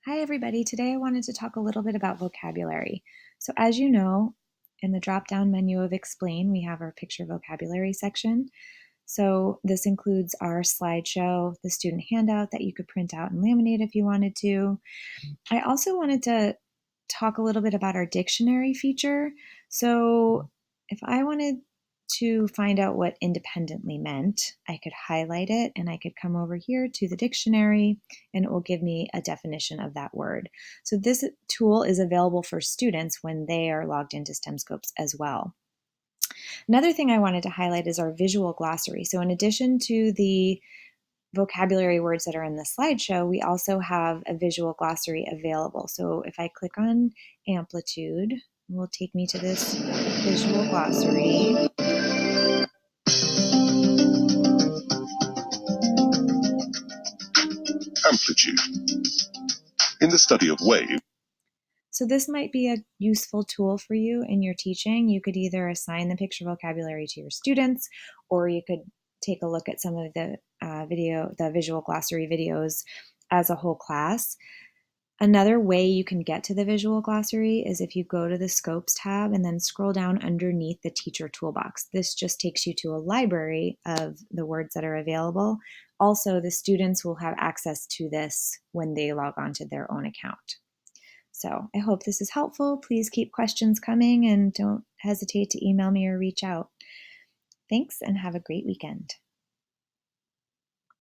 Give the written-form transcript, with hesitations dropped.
Hi, everybody. Today I wanted to talk a little bit about vocabulary. So, as you know, in the drop down menu of Explain, we have our picture vocabulary section. So, this includes our slideshow, the student handout that you could print out and laminate if you wanted to. I also wanted to talk a little bit about our dictionary feature. So, if I wanted to find out what independently meant, I could highlight it and I could come over here to the dictionary and it will give me a definition of that word. So, this tool is available for students when they are logged into STEMscopes as well. Another thing I wanted to highlight is our visual glossary. So, in addition to the vocabulary words that are in the slideshow, we also have a visual glossary available. So if I click on amplitude, it will take me to this visual glossary. Amplitude. In the study of wave. So this might be a useful tool for you in your teaching. You could either assign the picture vocabulary to your students, or you could take a look at some of the visual glossary videos as a whole class. Another way you can get to the visual glossary is if you go to the Scopes tab and then scroll down underneath the teacher toolbox. This just takes you to a library of the words that are available. Also, the students will have access to this when they log on to their own account. So I hope this is helpful. Please keep questions coming and don't hesitate to email me or reach out. Thanks and have a great weekend.